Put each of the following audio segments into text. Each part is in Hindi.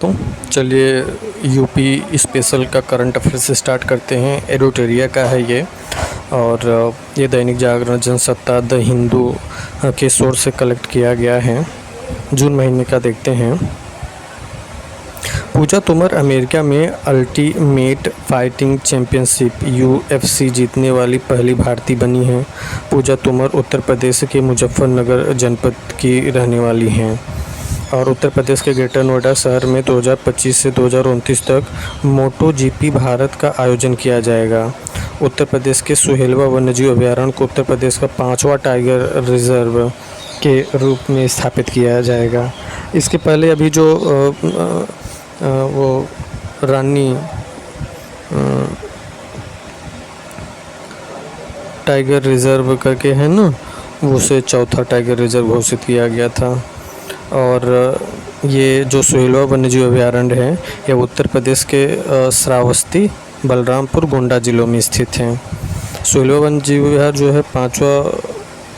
तो चलिए यूपी स्पेशल का करंट अफेयर से स्टार्ट करते हैं। एडिटोरिया का है ये, और ये दैनिक जागरण, जनसत्ता, द हिंदू के सोर्स से कलेक्ट किया गया है। जून महीने का देखते हैं। पूजा तोमर अमेरिका में अल्टीमेट फाइटिंग चैंपियनशिप UFC जीतने वाली पहली भारतीय बनी हैं। पूजा तोमर उत्तर प्रदेश के मुजफ्फरनगर जनपद की रहने वाली हैं और उत्तर प्रदेश के ग्रेटर नोएडा शहर में 2025 से 2029 तक MotoGP भारत का आयोजन किया जाएगा। उत्तर प्रदेश के सुहेलवा वन्यजीव अभयारण्य को उत्तर प्रदेश का 5वां टाइगर रिजर्व के रूप में स्थापित किया जाएगा। इसके पहले अभी जो वो रानी टाइगर रिजर्व करके है ना, उसे चौथा टाइगर रिजर्व घोषित किया गया था। और ये जो सुहेलवा वन्यजीव अभयारण्य है, यह उत्तर प्रदेश के श्रावस्ती, बलरामपुर, गोंडा जिलों में स्थित हैं। सुहेलवा वन्यजीव अभयारण्य जो है 5वां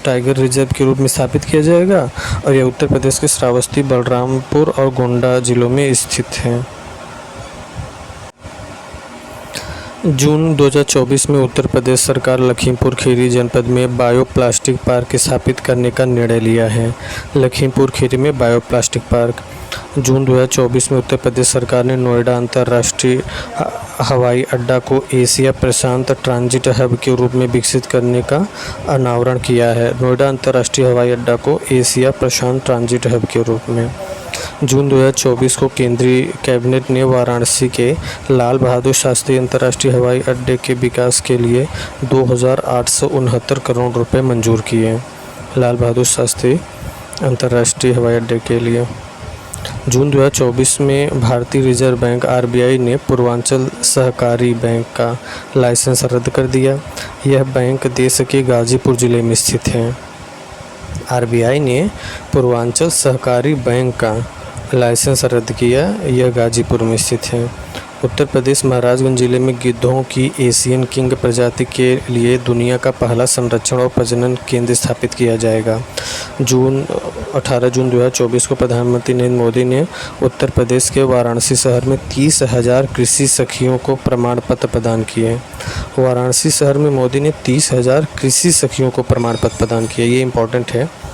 टाइगर रिजर्व के रूप में स्थापित किया जाएगा और यह उत्तर प्रदेश के श्रावस्ती, बलरामपुर और गोंडा जिलों में स्थित है। जून 2024 में उत्तर प्रदेश सरकार लखीमपुर खीरी जनपद में बायोप्लास्टिक पार्क स्थापित करने का निर्णय लिया है। लखीमपुर खीरी में बायोप्लास्टिक पार्क। जून 2024 में उत्तर प्रदेश सरकार ने नोएडा अंतर्राष्ट्रीय हवाई अड्डा को एशिया प्रशांत ट्रांजिट हब के रूप में विकसित करने का अनावरण किया है। नोएडा अंतर्राष्ट्रीय हवाई अड्डा को एशिया प्रशांत ट्रांजिट हब के रूप में। जून 2024 को केंद्रीय कैबिनेट ने वाराणसी के लाल बहादुर शास्त्री अंतर्राष्ट्रीय हवाई अड्डे के विकास के लिए 2,869 करोड़ रुपए मंजूर किए। लाल बहादुर शास्त्री अंतर्राष्ट्रीय हवाई अड्डे के लिए। जून 2024 में भारतीय रिजर्व बैंक RBI ने पूर्वांचल सहकारी बैंक का लाइसेंस रद्द कर दिया। यह बैंक देश के गाजीपुर जिले में स्थित है। RBI ने पूर्वांचल सहकारी बैंक का लाइसेंस रद्द किया। यह गाजीपुर में स्थित है। उत्तर प्रदेश महाराजगंज जिले में गिद्धों की एशियन किंग प्रजाति के लिए दुनिया का पहला संरक्षण और प्रजनन केंद्र स्थापित किया जाएगा। 18 जून 2024 को प्रधानमंत्री नरेंद्र मोदी ने उत्तर प्रदेश के वाराणसी शहर में 30,000 कृषि सखियों को प्रमाण पत्र प्रदान किए। वाराणसी शहर में मोदी ने 30,000 कृषि सखियों को प्रमाण पत्र प्रदान किए। ये इम्पोर्टेंट है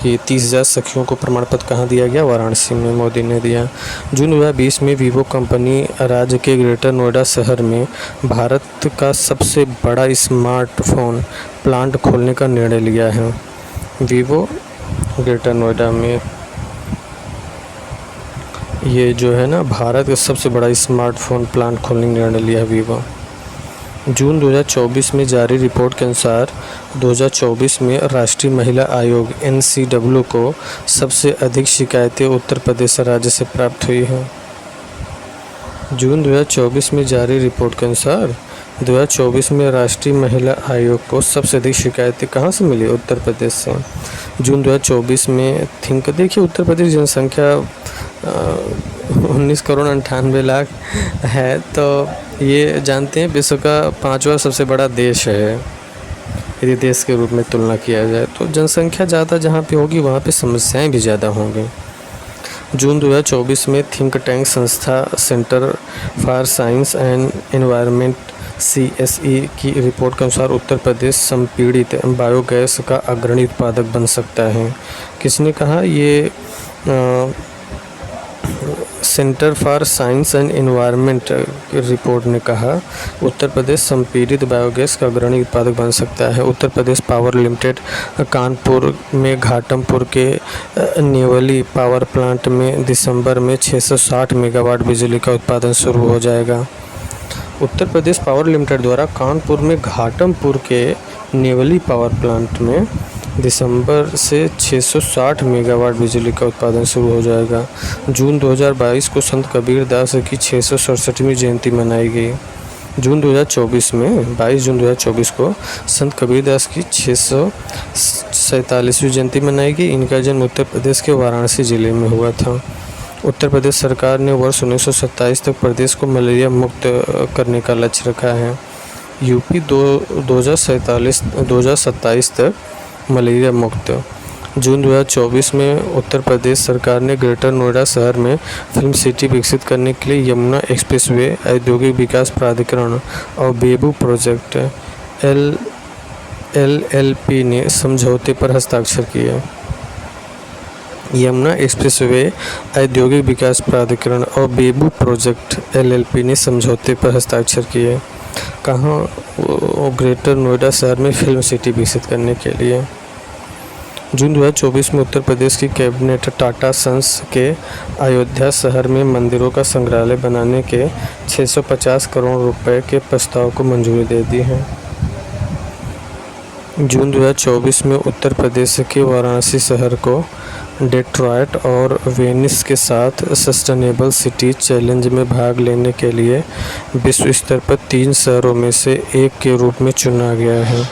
कि 30,000 सखियों को प्रमाण पत्र कहाँ दिया गया? वाराणसी में मोदी ने दिया। जून 2020 में वीवो कंपनी राज्य के ग्रेटर नोएडा शहर में भारत का सबसे बड़ा स्मार्टफोन प्लांट खोलने का निर्णय लिया है। वीवो ग्रेटर नोएडा में ये जो है ना, भारत का सबसे बड़ा स्मार्टफोन प्लांट खोलने का निर्णय लिया है वीवो। जून 2024 में जारी रिपोर्ट के अनुसार 2024 में राष्ट्रीय महिला आयोग NCW को सबसे अधिक शिकायतें उत्तर प्रदेश राज्य से प्राप्त हुई हैं। जून 2024 में जारी रिपोर्ट के अनुसार 2024 में राष्ट्रीय महिला आयोग को सबसे अधिक शिकायतें कहाँ से मिली? उत्तर प्रदेश से। जून 2024 में देखिए, उत्तर प्रदेश जनसंख्या 19 करोड़ 98 लाख है, तो ये जानते हैं विश्व का 5वां सबसे बड़ा देश है। यदि देश के रूप में तुलना किया जाए तो जनसंख्या ज़्यादा जहाँ पे होगी वहाँ पे समस्याएं भी ज़्यादा होंगी। जून 2024 में थिंक टैंक संस्था centre for science and environment CSE की रिपोर्ट के अनुसार उत्तर प्रदेश संपीड़ित बायोगैस का अग्रणी उत्पादक बन सकता है। किसने कहा? ये centre for science and environment report ने कहा उत्तर प्रदेश संपीड़ित बायोगैस का अग्रणी उत्पादक बन सकता है। उत्तर प्रदेश पावर लिमिटेड कानपुर में घाटमपुर के नेवली पावर प्लांट में दिसंबर में 660 मेगावाट बिजली का उत्पादन शुरू हो जाएगा। उत्तर प्रदेश पावर लिमिटेड द्वारा कानपुर में घाटमपुर के नेवली पावर प्लांट में दिसंबर से 660 मेगावाट बिजली का उत्पादन शुरू हो जाएगा। जून 2022 को संत कबीर दास की 667वीं जयंती मनाई गई। जून 2024 में 22 जून 2024 को संत कबीर दास की 647वीं जयंती मनाई गई। इनका जन्म उत्तर प्रदेश के वाराणसी जिले में हुआ था। उत्तर प्रदेश सरकार ने वर्ष 1927 तक प्रदेश को मलेरिया मुक्त करने का लक्ष्य रखा है। यूपी 2027 तक मलेरिया मुक्त। जून 2024 में उत्तर प्रदेश सरकार ने ग्रेटर नोएडा शहर में फिल्म सिटी विकसित करने के लिए यमुना एक्सप्रेसवे औद्योगिक विकास प्राधिकरण और बेबू प्रोजेक्ट LLP ने समझौते पर हस्ताक्षर किए। यमुना एक्सप्रेसवे औद्योगिक विकास प्राधिकरण और बेबू प्रोजेक्ट LLP ने समझौते पर हस्ताक्षर किए। कहाँ? ग्रेटर नोएडा शहर में फिल्म सिटी विकसित करने के लिए। जून 2024 में उत्तर प्रदेश की कैबिनेट टाटा सन्स के अयोध्या शहर में मंदिरों का संग्रहालय बनाने के 650 करोड़ रुपए के प्रस्ताव को मंजूरी दे दी है। जून 2024 में उत्तर प्रदेश के वाराणसी शहर को डेट्रॉयट और वेनिस के साथ सस्टेनेबल सिटी चैलेंज में भाग लेने के लिए विश्व स्तर पर 3 शहरों में से एक के रूप में चुना गया है।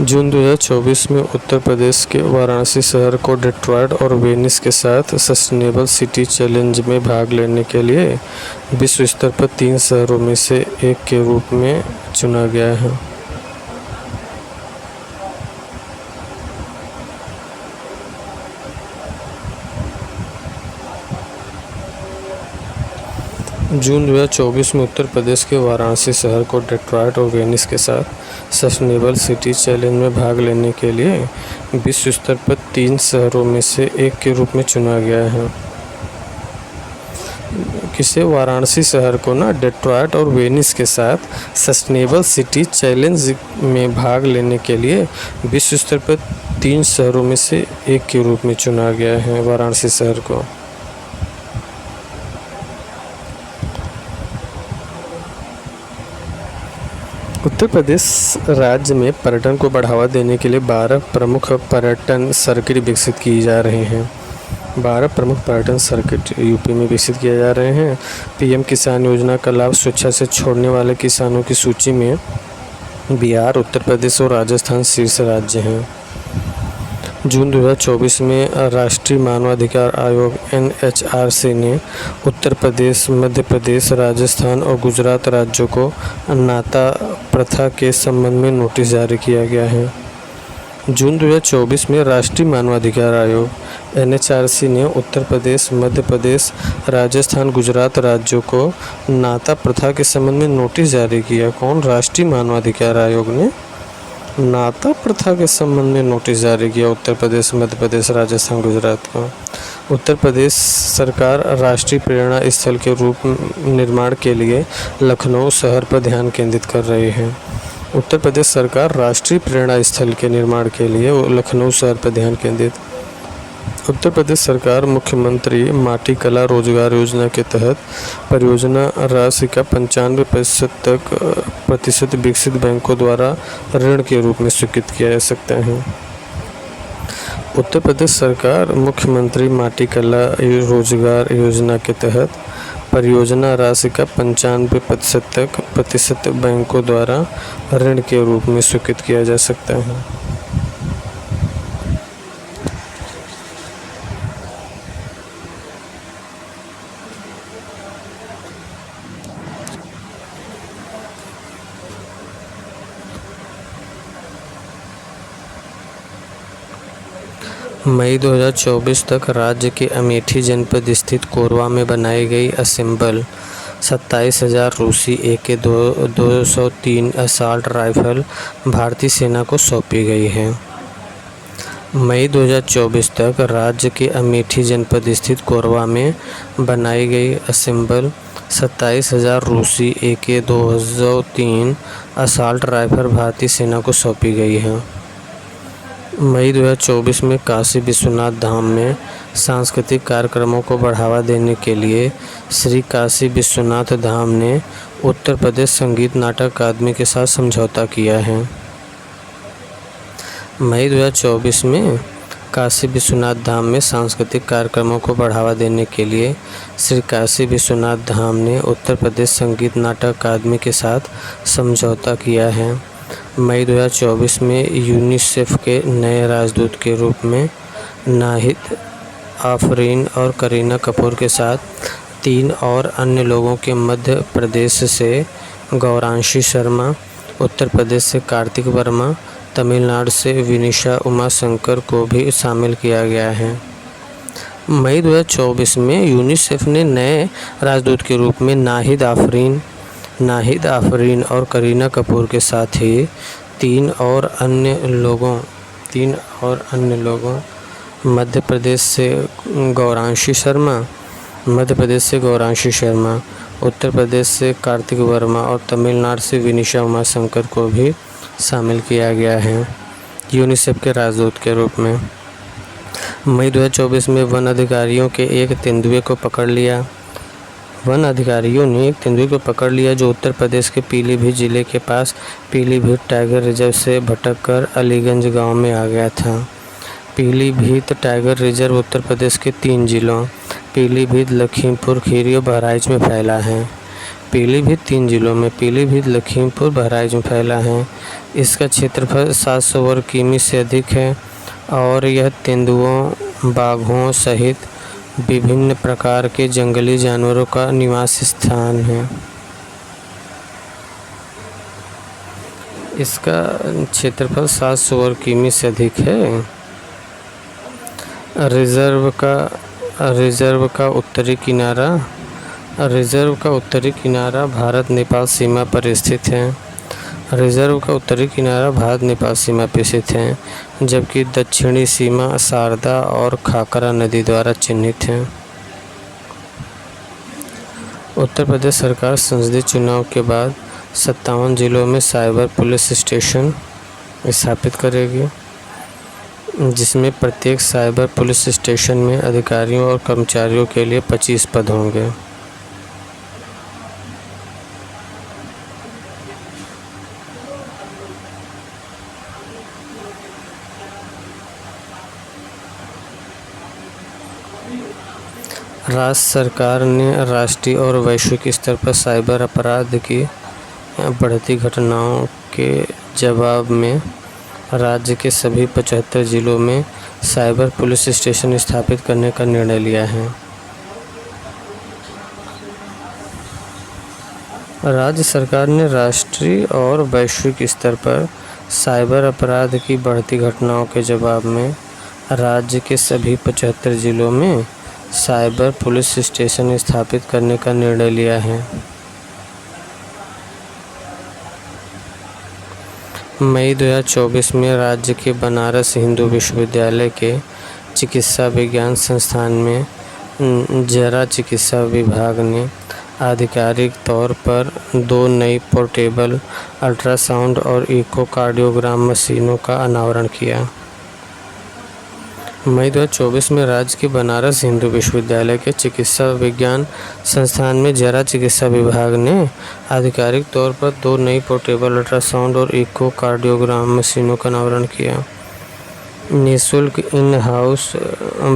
जून 2024 में उत्तर प्रदेश के वाराणसी शहर को डेट्रॉयट और वेनिस के साथ सस्टेनेबल सिटी चैलेंज में भाग लेने के लिए विश्व स्तर पर 3 शहरों में से एक के रूप में चुना गया है। जून 2024 में उत्तर प्रदेश के वाराणसी शहर को डेट्रॉयट और वेनिस के साथ सस्टेनेबल सिटी चैलेंज में भाग लेने के लिए विश्व स्तर पर 3 शहरों में से एक के रूप में चुना गया है। किसे? वाराणसी शहर को ना डेट्रॉयट और वेनिस के साथ सस्टेनेबल सिटी चैलेंज में भाग लेने के लिए विश्व स्तर पर 3 शहरों में से एक के रूप में चुना गया है वाराणसी शहर को। उत्तर प्रदेश राज्य में पर्यटन को बढ़ावा देने के लिए 12 प्रमुख पर्यटन सर्किट विकसित किए जा रहे हैं। 12 प्रमुख पर्यटन सर्किट यूपी में विकसित किए जा रहे हैं। PM किसान योजना का लाभ स्वेच्छा से छोड़ने वाले किसानों की सूची में बिहार, उत्तर प्रदेश और राजस्थान शीर्ष राज्य हैं। जून 2024 में राष्ट्रीय मानवाधिकार आयोग NHRC ने उत्तर प्रदेश, मध्य प्रदेश, राजस्थान और गुजरात राज्यों को नाता प्रथा के संबंध में नोटिस जारी किया गया है। जून 2024 में राष्ट्रीय मानवाधिकार आयोग NHRC ने उत्तर प्रदेश, मध्य प्रदेश, राजस्थान, गुजरात राज्यों को नाता प्रथा के संबंध में नोटिस जारी किया। कौन? राष्ट्रीय मानवाधिकार आयोग ने नाता प्रथा के संबंध में नोटिस जारी किया उत्तर प्रदेश, मध्य प्रदेश, राजस्थान, गुजरात को। उत्तर प्रदेश सरकार राष्ट्रीय प्रेरणा स्थल के रूप निर्माण के लिए लखनऊ शहर पर ध्यान केंद्रित कर रही है। उत्तर प्रदेश सरकार राष्ट्रीय प्रेरणा स्थल के निर्माण के लिए लखनऊ शहर पर ध्यान केंद्रित। उत्तर प्रदेश सरकार मुख्यमंत्री माटी कला रोजगार योजना के तहत परियोजना राशि का 95% विकसित बैंकों द्वारा ऋण के रूप में स्वीकृत किया जा सकता है। उत्तर प्रदेश सरकार मुख्यमंत्री माटी कला रोजगार योजना के तहत परियोजना राशि का 95% बैंकों द्वारा ऋण के रूप में स्वीकृत किया जा सकता है। मई 2024 तक राज्य के अमेठी जनपद स्थित कोरबा में बनाई गई असेंबल 27,000 रूसी AK-203 असॉल्ट राइफल भारतीय सेना को सौंपी गई है। मई 2024 तक राज्य के अमेठी जनपद स्थित कोरबा में बनाई गई असेंबल 27,000 रूसी AK-203 असॉल्ट राइफल भारतीय सेना को सौंपी गई है। मई 2024 में काशी विश्वनाथ धाम में सांस्कृतिक कार्यक्रमों को बढ़ावा देने के लिए श्री काशी विश्वनाथ धाम ने उत्तर प्रदेश संगीत नाटक अकादमी के साथ समझौता किया है। मई 2024 में काशी विश्वनाथ धाम में सांस्कृतिक कार्यक्रमों को बढ़ावा देने के लिए श्री काशी विश्वनाथ धाम ने उत्तर प्रदेश संगीत नाटक अकादमी के साथ समझौता किया है। मई 2024 में यूनिसेफ के नए राजदूत के रूप में नाहिद आफरीन और करीना कपूर के साथ 3 और अन्य लोगों के मध्य प्रदेश से गौरांशी शर्मा, उत्तर प्रदेश से कार्तिक वर्मा, तमिलनाडु से विनीशा उमाशंकर को भी शामिल किया गया है। मई 2024 में यूनिसेफ ने नए राजदूत के रूप में नाहिद आफरीन और करीना कपूर के साथ ही 3 और अन्य लोगों मध्य प्रदेश से गौरांशी शर्मा, उत्तर प्रदेश से कार्तिक वर्मा और तमिलनाडु से विनीशा उमाशंकर को भी शामिल किया गया है यूनिसेफ के राजदूत के रूप में। मई 2024 में वन अधिकारियों ने एक तेंदुए को पकड़ लिया जो उत्तर प्रदेश के पीलीभीत जिले के पास पीलीभीत टाइगर रिजर्व से भटककर अलीगंज गांव में आ गया था। पीलीभीत टाइगर रिजर्व उत्तर प्रदेश के 3 जिलों पीलीभीत, लखीमपुर खीरी और बहराइच में फैला है। पीलीभीत 3 जिलों में पीलीभीत, लखीमपुर, बहराइच में फैला है। इसका क्षेत्रफल 700 वर्ग किमी से अधिक है और यह तेंदुओं, बाघों सहित विभिन्न प्रकार के जंगली जानवरों का निवास स्थान है। इसका क्षेत्रफल 700 वर्ग किमी से अधिक है। रिजर्व का उत्तरी किनारा भारत नेपाल सीमा पर स्थित है। जबकि दक्षिणी सीमा शारदा और खाकरा नदी द्वारा चिन्हित है। उत्तर प्रदेश सरकार संसदीय चुनाव के बाद 57 जिलों में साइबर पुलिस स्टेशन स्थापित करेगी, जिसमें प्रत्येक साइबर पुलिस स्टेशन में अधिकारियों और कर्मचारियों के लिए 25 पद होंगे। राज्य सरकार ने राष्ट्रीय और वैश्विक स्तर पर साइबर अपराध की बढ़ती घटनाओं के जवाब में राज्य के सभी 75 जिलों में साइबर पुलिस स्टेशन स्थापित करने का निर्णय लिया है। राज्य सरकार ने राष्ट्रीय और वैश्विक स्तर पर साइबर अपराध की बढ़ती घटनाओं के जवाब में राज्य के सभी 75 जिलों में साइबर पुलिस स्टेशन स्थापित करने का निर्णय लिया है। मई 2024 में राज्य के बनारस हिंदू विश्वविद्यालय के चिकित्सा विज्ञान संस्थान में जरा चिकित्सा विभाग ने आधिकारिक तौर पर 2 नई पोर्टेबल अल्ट्रासाउंड और इकोकार्डियोग्राम मशीनों का अनावरण किया। मई 2024 में राज्य के बनारस हिंदू विश्वविद्यालय के चिकित्सा विज्ञान संस्थान में जरा चिकित्सा विभाग ने आधिकारिक तौर पर 2 नई पोर्टेबल अल्ट्रासाउंड और इकोकार्डियोग्राम मशीनों का अनावरण किया। निःशुल्क इन हाउस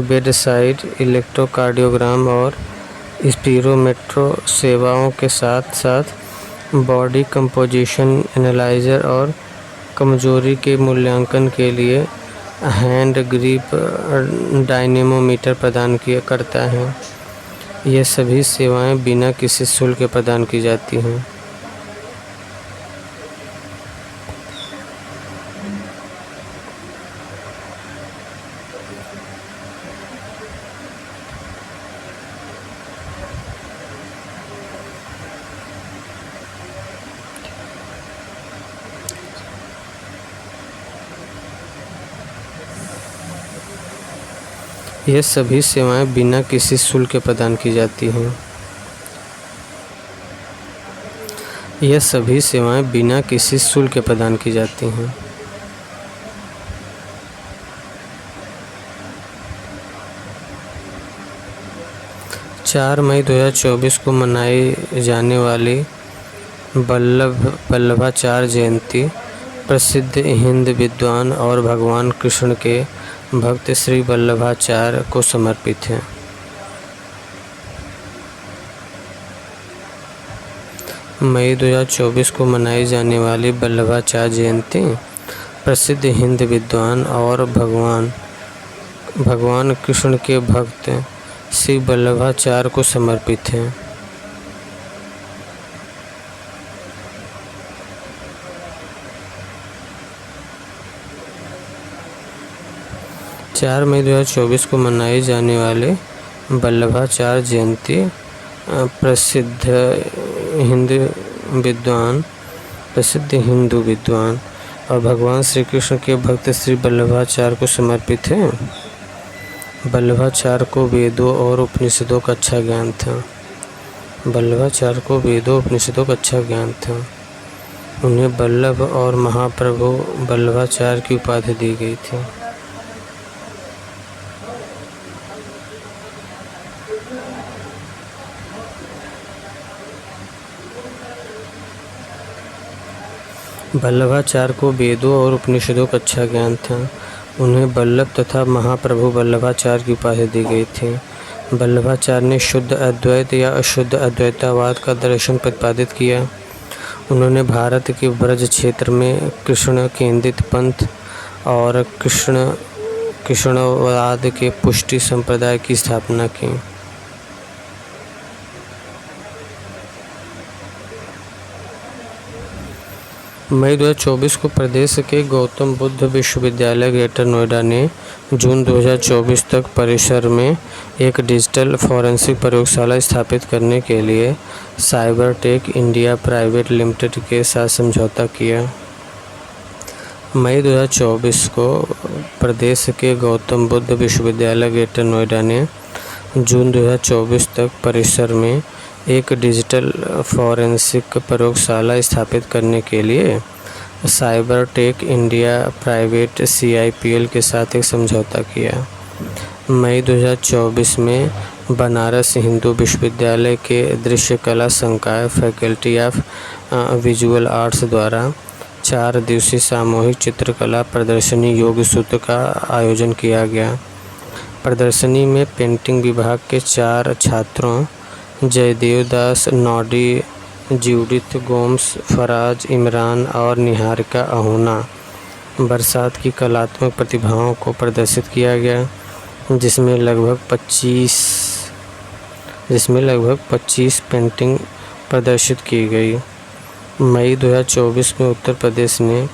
बेडसाइड इलेक्ट्रोकार्डियोग्राम और स्पीरोमेट्रो सेवाओं के साथ साथ बॉडी कंपोजिशन एनालाइजर और कमजोरी के मूल्यांकन के लिए हैंड ग्रिप डायनेमोमीटर प्रदान करता है। ये सभी सेवाएं बिना किसी शुल्क के प्रदान की जाती हैं। ये सभी सेवाएं बिना किसी शुल्क के प्रदान की जाती हैं। यह सभी सेवाएं बिना किसी शुल्क के प्रदान की जाती हैं। चार मई 2024 को मनाई जाने वाली वल्लभाचार्य जयंती प्रसिद्ध हिंद विद्वान और भगवान कृष्ण के भक्त श्री वल्लभाचार्य को समर्पित है। मई 2024 को मनाई जाने वाली वल्लभाचार्य जयंती प्रसिद्ध हिंद विद्वान और भगवान कृष्ण के भक्त श्री वल्लभाचार्य को समर्पित है। 4 मई 2024 को मनाई जाने वाले वल्लभाचार्य जयंती प्रसिद्ध हिंदू विद्वान और भगवान श्री कृष्ण के भक्त श्री वल्लभाचार्य को समर्पित है। वल्लभाचार्य को वेदों और उपनिषदों का अच्छा ज्ञान था। उन्हें वल्लभ और महाप्रभु वल्लभाचार्य की उपाधि दी गई थी। वल्लभाचार्य को वेदों और उपनिषदों का अच्छा ज्ञान था। उन्हें वल्लभ तथा महाप्रभु वल्लभाचार्य की उपाधि दी गई थी। वल्लभाचार्य ने शुद्ध अद्वैत या अशुद्ध अद्वैतवाद का दर्शन प्रतिपादित किया। उन्होंने भारत के ब्रज क्षेत्र में कृष्ण केंद्रित पंथ और कृष्णवाद के पुष्टि संप्रदाय की स्थापना की। मई 2024 को प्रदेश के गौतम बुद्ध विश्वविद्यालय ग्रेटर नोएडा ने जून 2024 तक परिसर में एक डिजिटल फॉरेंसिक प्रयोगशाला स्थापित करने के लिए साइबरटेक इंडिया प्राइवेट लिमिटेड के साथ समझौता किया। मई 2024 को प्रदेश के गौतम बुद्ध विश्वविद्यालय ग्रेटर नोएडा ने जून 2024 तक परिसर में एक डिजिटल फॉरेंसिक प्रयोगशाला स्थापित करने के लिए साइबरटेक इंडिया प्राइवेट CIPL के साथ एक समझौता किया। मई 2024 में बनारस हिंदू विश्वविद्यालय के दृश्य कला संकाय फैकल्टी ऑफ विजुअल आर्ट्स द्वारा 4 दिवसीय सामूहिक चित्रकला प्रदर्शनी योग सूत्र का आयोजन किया गया। प्रदर्शनी में पेंटिंग विभाग के 4 छात्रों जयदेव दास, नॉडी, जूडिथ गोम्स, फराज, इमरान और निहारिका अहोना बरसात की कलात्मक प्रतिभाओं को प्रदर्शित किया गया, जिसमें लगभग 25 पेंटिंग प्रदर्शित की गई। मई 2024 में उत्तर प्रदेश ने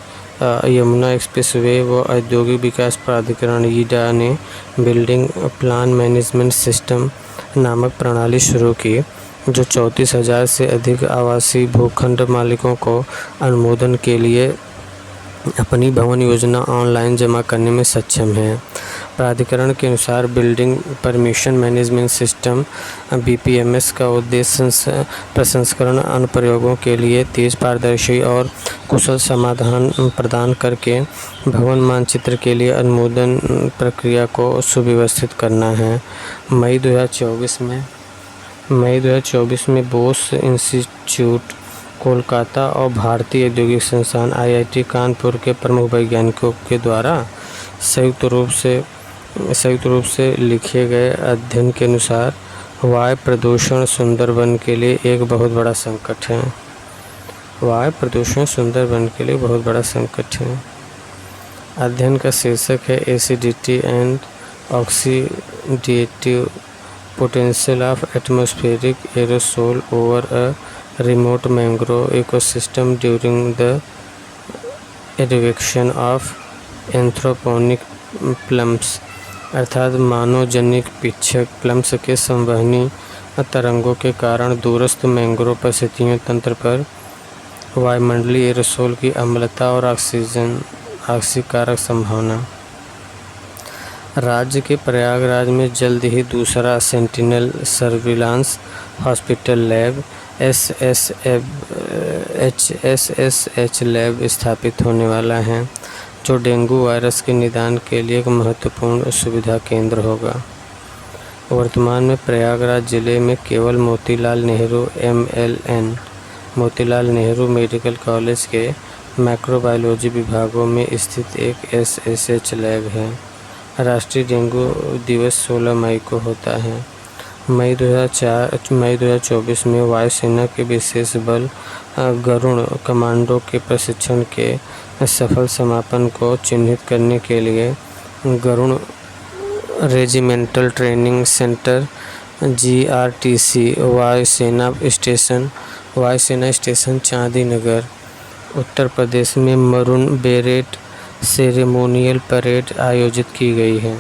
यमुना एक्सप्रेसवे व औद्योगिक विकास प्राधिकरण ईडा ने बिल्डिंग प्लान मैनेजमेंट सिस्टम नामक प्रणाली शुरू की, जो 34,000 से अधिक आवासीय भूखंड मालिकों को अनुमोदन के लिए अपनी भवन योजना ऑनलाइन जमा करने में सक्षम है। प्राधिकरण के अनुसार building permission management system BPMS का उद्देश्य प्रसंस्करण अनुप्रयोगों के लिए तेज, पारदर्शी और कुशल समाधान प्रदान करके भवन मानचित्र के लिए अनुमोदन प्रक्रिया को सुव्यवस्थित करना है। मई 2024 में बोस इंस्टीट्यूट कोलकाता और भारतीय औद्योगिक संस्थान IIT कानपुर के प्रमुख वैज्ञानिकों के द्वारा संयुक्त रूप से लिखे गए अध्ययन के अनुसार वायु प्रदूषण सुंदरवन के लिए एक बहुत बड़ा संकट है। अध्ययन का शीर्षक है acidity and oxidative potential of atmospheric aerosol over a remote mangrove ecosystem during the advection of anthroponic plums, अर्थात मानवजनिक पिच्छक प्लम्स के संवहनी तरंगों के कारण दूरस्थ मैंग्रोव परिस्थितियों तंत्र पर वायुमंडलीय एरोसोल की अम्लता और ऑक्सीकारक संभावना। राज्य के प्रयागराज में जल्द ही दूसरा sentinel surveillance hospital lab SSH lab स्थापित होने वाला है, जो डेंगू वायरस के निदान के लिए एक महत्वपूर्ण सुविधा केंद्र होगा। वर्तमान में प्रयागराज जिले में केवल मोतीलाल नेहरू मेडिकल कॉलेज के माइक्रोबायोलॉजी विभागों में स्थित एक SSH लैब है। राष्ट्रीय डेंगू दिवस 16 मई को होता है। मई 2024 में वायुसेना के विशेष बल गरुण कमांडो के प्रशिक्षण के सफल समापन को चिन्हित करने के लिए Garud regimental training centre GRTC वायुसेना स्टेशन चांदी नगर। उत्तर प्रदेश में मरून बेरेट सेरेमोनियल परेड आयोजित की गई है।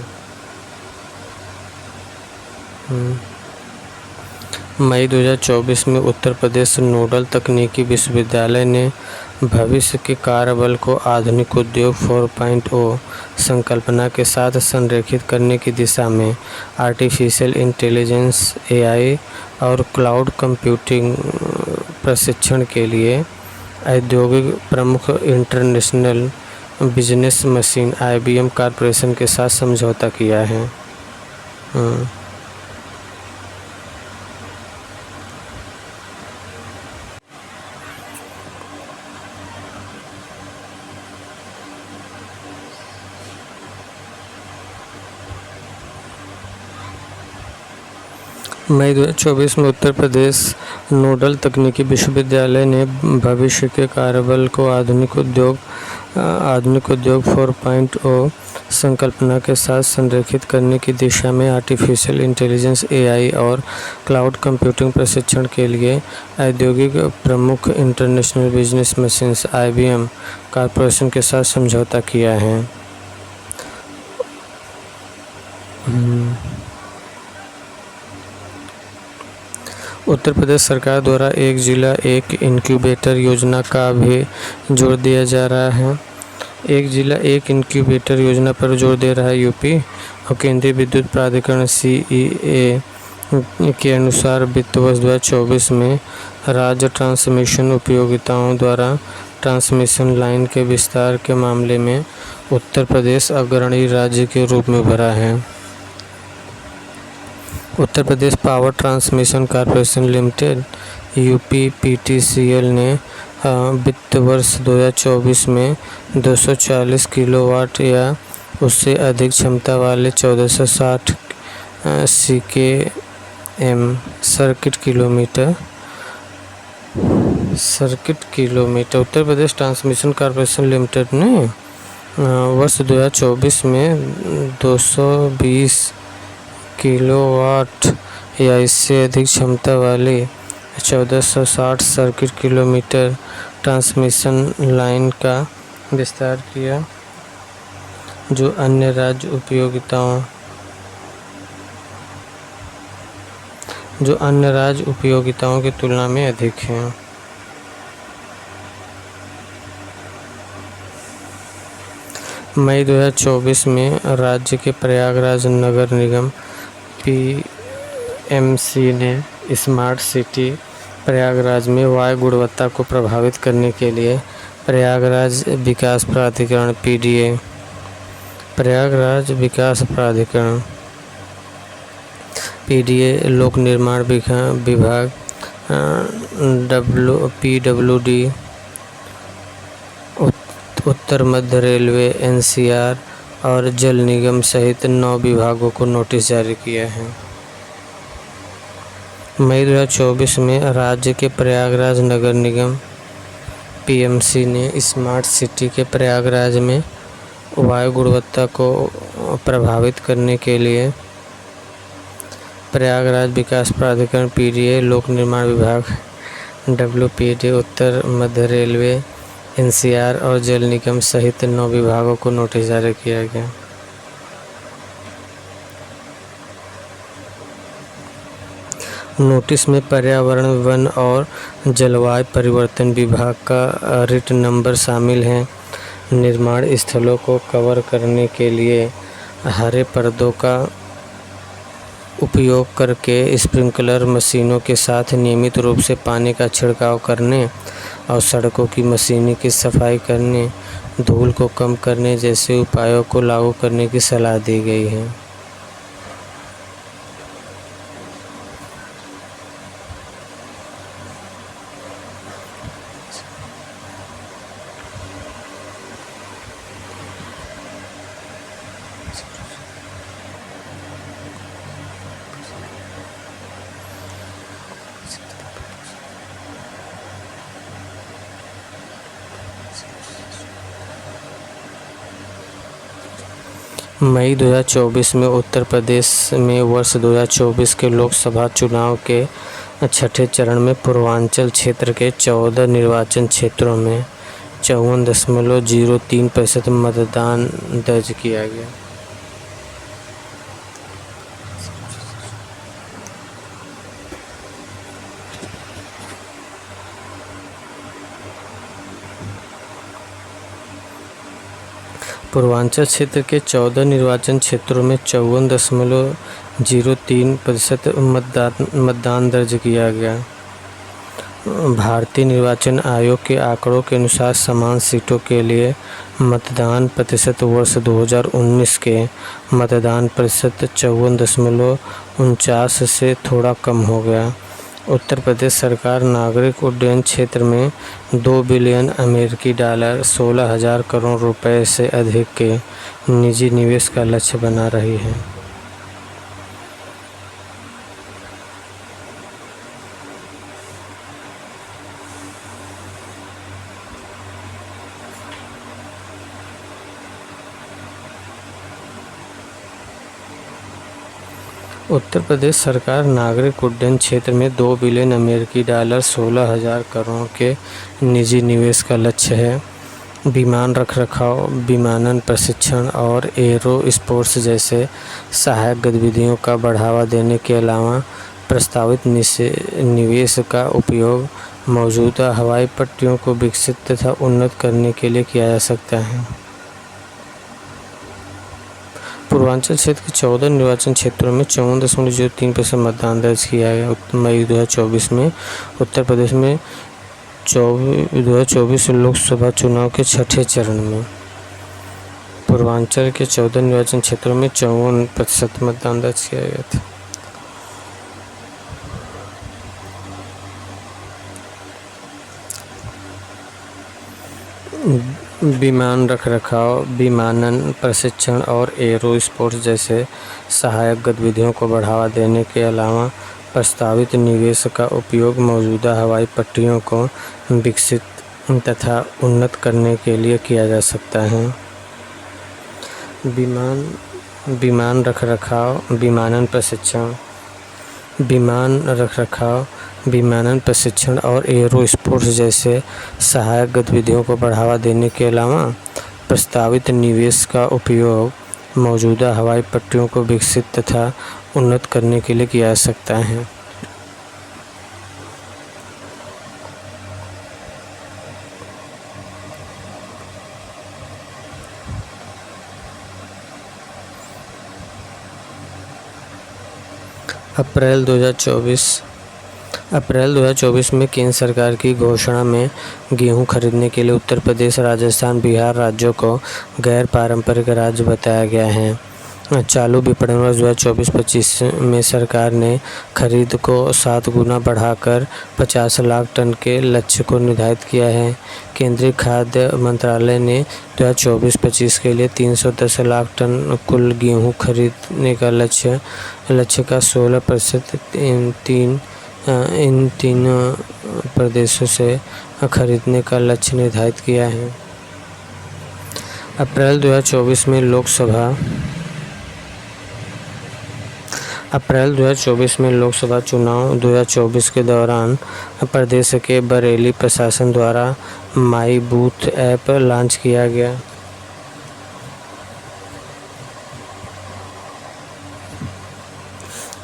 मई 2024 में उत्तर प्रदेश नोडल तकनीकी विश्वविद्यालय ने भविष्य के कार्यबल को आधुनिक उद्योग 4.0 संकल्पना के साथ संरेखित करने की दिशा में आर्टिफिशियल इंटेलिजेंस AI और क्लाउड कंप्यूटिंग प्रशिक्षण के लिए औद्योगिक प्रमुख international business machine IBM corporation के साथ समझौता किया है। मई 2024 में उत्तर प्रदेश नोडल तकनीकी विश्वविद्यालय ने भविष्य के कार्यबल को आधुनिक उद्योग 4.0 संकल्पना के साथ संरेखित करने की दिशा में आर्टिफिशियल इंटेलिजेंस AI और क्लाउड कंप्यूटिंग प्रशिक्षण के लिए औद्योगिक प्रमुख international business machines IBM corporation के साथ समझौता किया है। उत्तर प्रदेश सरकार द्वारा एक जिला एक इनक्यूबेटर योजना का भी जोर दिया जा रहा है। एक जिला एक इनक्यूबेटर योजना पर जोर दे रहा है यूपी और केंद्रीय विद्युत प्राधिकरण CEA के अनुसार वित्त वर्ष 2024 में राज्य ट्रांसमिशन उपयोगिताओं द्वारा ट्रांसमिशन लाइन के विस्तार के मामले में उत्तर प्रदेश अग्रणी राज्य के रूप में उभरा है। Uttar Pradesh Power Transmission Corporation Limited UPPTCL ने वित्त वर्ष 2024 में 240 किलोवाट या उससे अधिक क्षमता वाले 1460 CKM circuit kilometre Uttar Pradesh transmission Corporation limited ने वर्ष 2024 में 220 किलोवाट या इससे अधिक क्षमता वाली 1460 सर्किट किलोमीटर ट्रांसमिशन लाइन का विस्तार किया, जो अन्य राज्य उपयोगिताओं की तुलना में अधिक हैं। मई 2024 में राज्य के प्रयागराज नगर निगम PMC ने स्मार्ट सिटी प्रयागराज में वायु गुणवत्ता को प्रभावित करने के लिए प्रयागराज विकास प्राधिकरण PDA लोक निर्माण विभाग PWD उत्तर मध्य रेलवे NCR और जल निगम सहित 9 विभागों को नोटिस जारी किया है। मई 2024 में राज्य के प्रयागराज नगर निगम PMC ने स्मार्ट सिटी के प्रयागराज में वायु गुणवत्ता को प्रभावित करने के लिए प्रयागराज विकास प्राधिकरण PDA लोक निर्माण विभाग WPD उत्तर मध्य रेलवे NCR और जल निगम सहित 9 विभागों को नोटिस जारी किया गया। नोटिस में पर्यावरण, वन और जलवायु परिवर्तन विभाग का रिट नंबर शामिल है। निर्माण स्थलों को कवर करने के लिए हरे पर्दों का उपयोग करके स्प्रिंकलर मशीनों के साथ नियमित रूप से पानी का छिड़काव करने और सड़कों की मशीनी की सफाई करने, धूल को कम करने जैसे उपायों को लागू करने की सलाह दी गई है। मई 2024 में उत्तर प्रदेश में वर्ष 2024 के लोकसभा चुनाव के छठे चरण में पूर्वांचल क्षेत्र के 14 निर्वाचन क्षेत्रों में 54.03% मतदान दर्ज किया गया। पूर्वांचल क्षेत्र के 14 निर्वाचन क्षेत्रों में 54.03% मतदान दर्ज किया गया। भारतीय निर्वाचन आयोग के आंकड़ों के अनुसार समान सीटों के लिए मतदान प्रतिशत वर्ष 2019 के मतदान प्रतिशत 54.49 से थोड़ा कम हो गया। उत्तर प्रदेश सरकार नागरिक उड्डयन क्षेत्र में $2 बिलियन $, 16,000 करोड़ रुपए से अधिक के निजी निवेश का लक्ष्य बना रही है। उत्तर प्रदेश सरकार नागरिक उड्डयन क्षेत्र में $2 बिलियन $, 16,000 करोड़ के निजी निवेश का लक्ष्य है। विमान रखरखाव, विमानन प्रशिक्षण और एरो स्पोर्ट्स जैसे सहायक गतिविधियों का बढ़ावा देने के अलावा प्रस्तावित निवेश का उपयोग मौजूदा हवाई पट्टियों को विकसित तथा उन्नत करने के लिए किया जा सकता है। पूर्वांचल क्षेत्र के 14 निर्वाचन क्षेत्रों में 54.03% मतदान दर्ज किया गया। मई 2024 में उत्तर प्रदेश में 2024 लोकसभा चुनाव के छठे चरण में पूर्वांचल के 14 निर्वाचन क्षेत्रों में 54% मतदान दर्ज किया गया था। विमान रखरखाव, विमानन प्रशिक्षण और एरो स्पोर्ट्स जैसे सहायक गतिविधियों को बढ़ावा देने के अलावा प्रस्तावित निवेश का उपयोग मौजूदा हवाई पट्टियों को विकसित तथा उन्नत करने के लिए किया जा सकता है। विमान रखरखाव, विमानन प्रशिक्षण और एरो स्पोर्ट्स जैसे सहायक गतिविधियों को बढ़ावा देने के अलावा प्रस्तावित निवेश का उपयोग मौजूदा हवाई पट्टियों को विकसित तथा उन्नत करने के लिए किया जा सकता है। अप्रैल 2024 में केंद्र सरकार की घोषणा में गेहूं खरीदने के लिए उत्तर प्रदेश, राजस्थान, बिहार राज्यों को गैर पारंपरिक राज्य बताया गया है। चालू विपणन वर्ष 2024-25 में सरकार ने खरीद को 7 गुना बढ़ाकर 50 लाख टन के लक्ष्य को निर्धारित किया है। केंद्रीय खाद्य मंत्रालय ने 2024-25 के लिए 310 लाख टन कुल गेहूं खरीदने का लक्ष्य का 16% इन तीनों प्रदेशों से खरीदने का लक्ष्य निर्धारित किया है। अप्रैल 2024 में लोकसभा चुनाव 2024 के दौरान प्रदेश के बरेली प्रशासन द्वारा माई बूथ ऐप लॉन्च किया गया।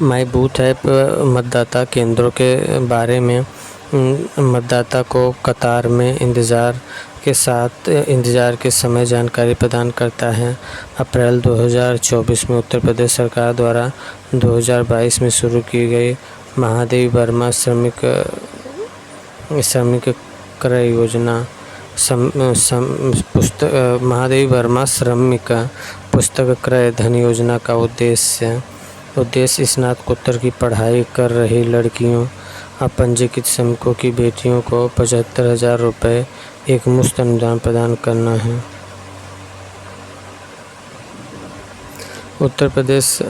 माई बूथ ऐप मतदाता केंद्रों के बारे में मतदाता को कतार में इंतज़ार के समय जानकारी प्रदान करता है। अप्रैल 2024 में उत्तर प्रदेश सरकार द्वारा 2022 में शुरू की गई महादेवी वर्मा श्रमिक क्रय योजना महादेवी वर्मा श्रमिक पुस्तक क्रय धन योजना का उद्देश्य स्नातकोत्तर की पढ़ाई कर रही लड़कियों अपंजीकृत श्रमिकों की बेटियों को 75,000 रुपये एक मुफ्त अनुदान प्रदान करना है। उत्तर प्रदेश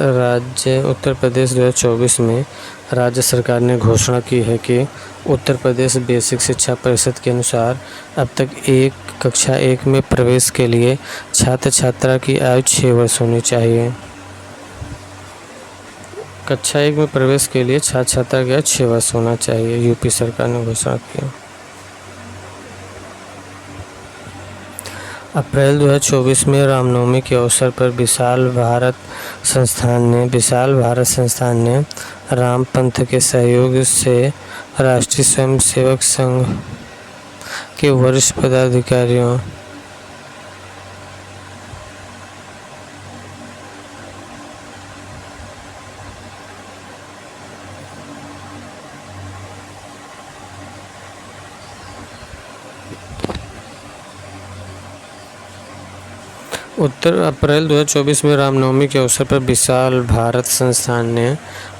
2024 में राज्य सरकार ने घोषणा की है कि उत्तर प्रदेश बेसिक शिक्षा परिषद के अनुसार अब तक 1 कक्षा 1 में प्रवेश के लिए छात्र छात्रा की आयु 6 वर्ष होनी चाहिए। कक्षा 1 में प्रवेश के लिए छात्र छात्रा की आयु 6 वर्ष होना चाहिए, यूपी सरकार ने घोषणा किया। अप्रैल 2024 में रामनवमी के अवसर पर विशाल भारत संस्थान ने राम पंथ के सहयोग से राष्ट्रीय स्वयंसेवक संघ के वरिष्ठ पदाधिकारियों अप्रैल 2024 में रामनवमी के अवसर पर विशाल भारत संस्थान ने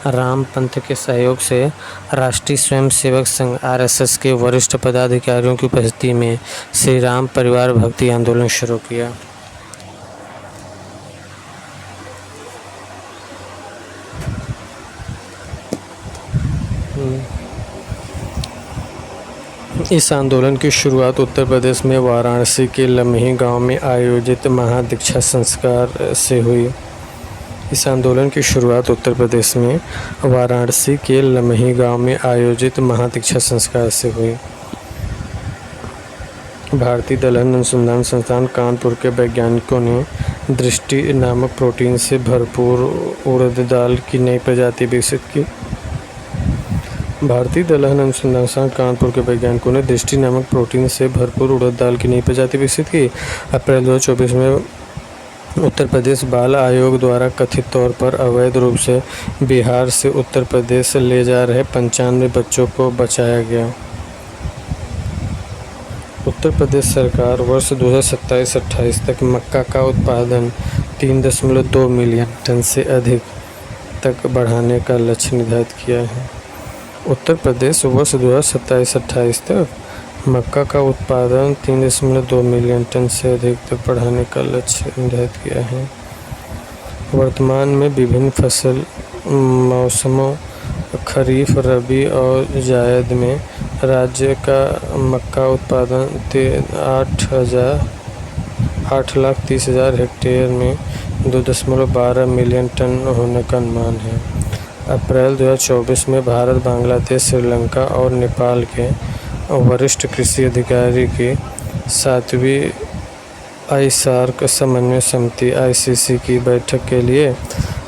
राम पंथ के सहयोग से राष्ट्रीय स्वयंसेवक संघ RSS के वरिष्ठ पदाधिकारियों की उपस्थिति में श्री राम परिवार भक्ति आंदोलन शुरू किया। इस आंदोलन की शुरुआत उत्तर प्रदेश में वाराणसी के लम्ही गांव में आयोजित महादीक्षा संस्कार से हुई। इस आंदोलन की शुरुआत उत्तर प्रदेश में वाराणसी के लम्ही गांव में आयोजित महादीक्षा संस्कार से हुई। भारतीय दलहन अनुसंधान संस्थान कानपुर के वैज्ञानिकों ने दृष्टि नामक प्रोटीन से भरपूर उड़द दाल की नई प्रजाति विकसित की। भारतीय दलहन अनुसंधान संस्थान कानपुर के वैज्ञानिकों ने दृष्टि नामक प्रोटीन से भरपूर उड़द दाल की नई प्रजाति विकसित की। अप्रैल 2024 में उत्तर प्रदेश बाल आयोग द्वारा कथित तौर पर अवैध रूप से बिहार से उत्तर प्रदेश ले जा रहे 95 बच्चों को बचाया गया। उत्तर प्रदेश सरकार वर्ष 2027-28 तक मक्का का उत्पादन 3.2 मिलियन टन से अधिक तक बढ़ाने का लक्ष्य निर्धारित किया है। उत्तर प्रदेश वर्ष 2027-28 तक मक्का का उत्पादन 3.2 मिलियन टन से अधिक तक बढ़ाने का लक्ष्य निर्धारित किया है। वर्तमान में विभिन्न फसल मौसमों खरीफ, रबी और जायद में राज्य का मक्का उत्पादन 8,30,000 हेक्टेयर में 2.12 मिलियन टन होने का अनुमान है। अप्रैल 2024 में भारत, बांग्लादेश, श्रीलंका और नेपाल के वरिष्ठ कृषि अधिकारी की 7वीं ISARC समन्वय समिति ICC की बैठक के लिए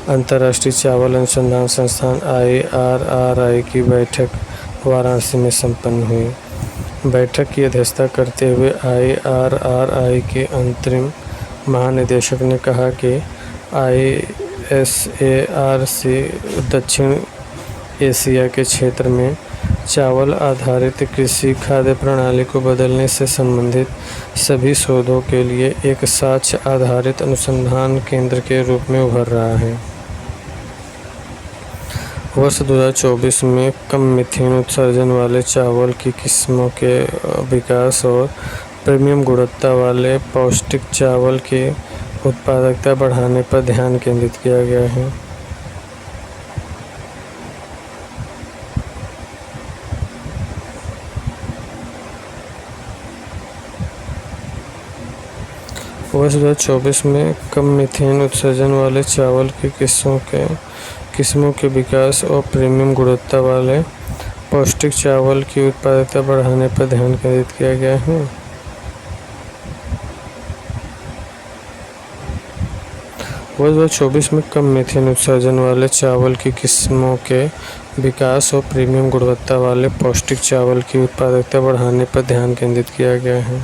अंतर्राष्ट्रीय चावल अनुसंधान संस्थान IRRI की बैठक वाराणसी में संपन्न हुई। बैठक की अध्यक्षता करते हुए IRRI के अंतरिम महानिदेशक ने कहा कि ISARC दक्षिण एशिया के क्षेत्र में चावल आधारित कृषि खाद्य प्रणाली को बदलने से संबंधित सभी शोधों के लिए एक साक्ष्य आधारित अनुसंधान केंद्र के रूप में उभर रहा है। वर्ष 2024 में कम मीथेन उत्सर्जन वाले चावल की किस्मों के विकास और प्रीमियम गुणवत्ता वाले पौष्टिक चावल की उत्पादकता बढ़ाने पर ध्यान केंद्रित किया गया है। वर्ष 2024 में कम मीथेन उत्सर्जन वाले चावल की किस्मों के विकास और प्रीमियम गुणवत्ता वाले पौष्टिक चावल की उत्पादकता बढ़ाने पर ध्यान केंद्रित किया गया है। वर्ष 2024 में कम मीथेन उत्सर्जन वाले चावल की किस्मों के विकास और प्रीमियम गुणवत्ता वाले पौष्टिक चावल की उत्पादकता बढ़ाने पर ध्यान केंद्रित किया गया है।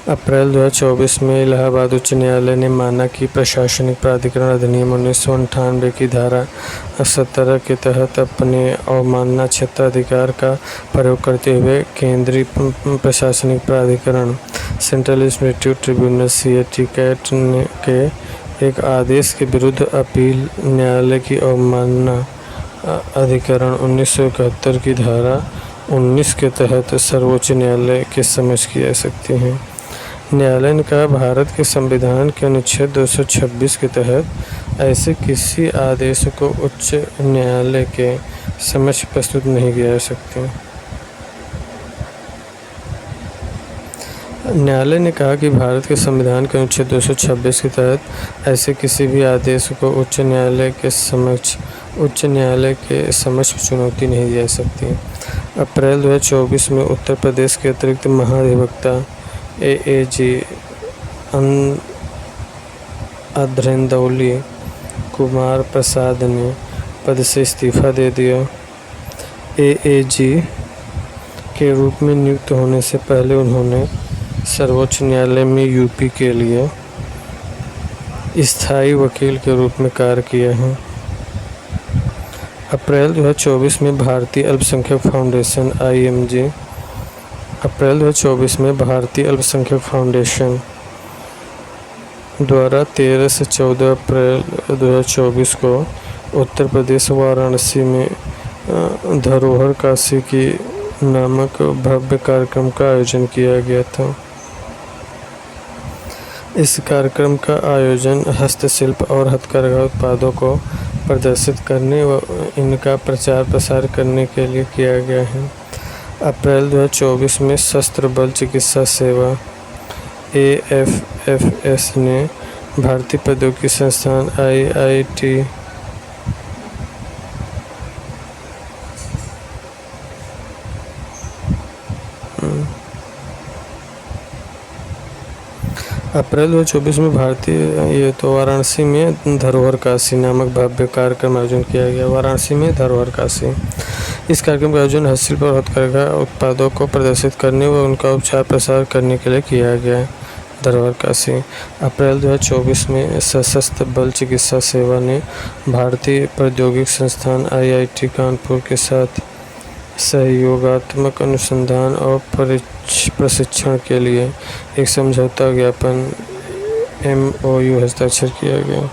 अप्रैल 2024 में इलाहाबाद उच्च न्यायालय ने माना कि प्रशासनिक प्राधिकरण अधिनियम 1998 की धारा 17 के तहत अपने अवमानना क्षेत्राधिकार का प्रयोग करते हुए केंद्रीय प्रशासनिक प्राधिकरण सेंट्रल एडमिनिस्ट्रेटिव ट्रिब्यूनल CAT के एक आदेश के विरुद्ध अपील न्यायालय की अवमानना अधिकरण 1971 की धारा 19 के तहत सर्वोच्च न्यायालय के समक्ष की जा सकती हैं। न्यायालय ने कहा, भारत के संविधान के अनुच्छेद 226 के तहत ऐसे किसी आदेश को उच्च न्यायालय के समक्ष प्रस्तुत नहीं किया जा सकता। न्यायालय ने कहा कि भारत के संविधान के अनुच्छेद 226 के तहत ऐसे किसी भी आदेश को उच्च न्यायालय के समक्ष चुनौती नहीं दी जा सकती। अप्रैल 2024 में उत्तर प्रदेश के अतिरिक्त महाधिवक्ता AAG अधरेंदौली कुमार प्रसाद ने पद से इस्तीफा दे दिया। AAG के रूप में नियुक्त होने से पहले उन्होंने सर्वोच्च न्यायालय में यूपी के लिए स्थायी वकील के रूप में कार्य किया है। अप्रैल 2024 में भारतीय अल्पसंख्यक फाउंडेशन अप्रैल 2024 में भारतीय अल्पसंख्यक फाउंडेशन द्वारा 13 से 14 अप्रैल 2024 को उत्तर प्रदेश वाराणसी में धरोहर काशी की नामक भव्य कार्यक्रम का आयोजन किया गया था। इस कार्यक्रम का आयोजन हस्तशिल्प और हथकरघा उत्पादों को प्रदर्शित करने व इनका प्रचार प्रसार करने के लिए किया गया है। अप्रैल 2024 में सशस्त्र बल चिकित्सा सेवा AFFS ने भारतीय प्रौद्योगिकी संस्थान IIT अप्रैल 2024 में वाराणसी में धरोहर काशी नामक भव्य कार्यक्रम आयोजन किया गया। वाराणसी में धरोहर काशी इस कार्यक्रम का आयोजन हस्तशिल्प और हथकरघा उत्पादों को प्रदर्शित करने व उनका उपचार प्रसार करने के लिए किया गया। धरोहर काशी। अप्रैल 2024 में सशस्त्र बल चिकित्सा सेवा ने भारतीय प्रौद्योगिकी संस्थान IIT कानपुर के साथ सहयोगात्मक अनुसंधान और प्रशिक्षण के लिए एक समझौता ज्ञापन MOU हस्ताक्षर किया गया।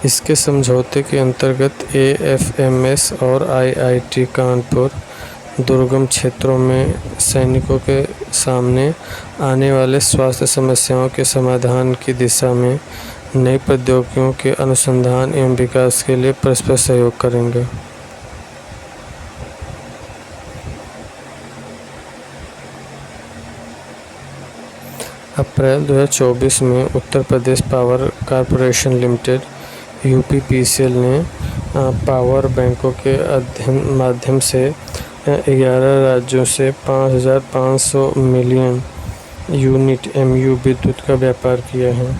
इसके समझौते के अंतर्गत AFMS और IIT कानपुर दुर्गम क्षेत्रों में सैनिकों के सामने आने वाले स्वास्थ्य समस्याओं के समाधान की दिशा में नई प्रौद्योगिकियों के अनुसंधान एवं विकास के लिए परस्पर सहयोग करेंगे। अप्रैल 2024 में उत्तर Pradesh power corporation limited UPPCL ने पावर बैंकों के माध्यम से 11 राज्यों से 5,500 मिलियन यूनिट MU विद्युत का व्यापार किया है।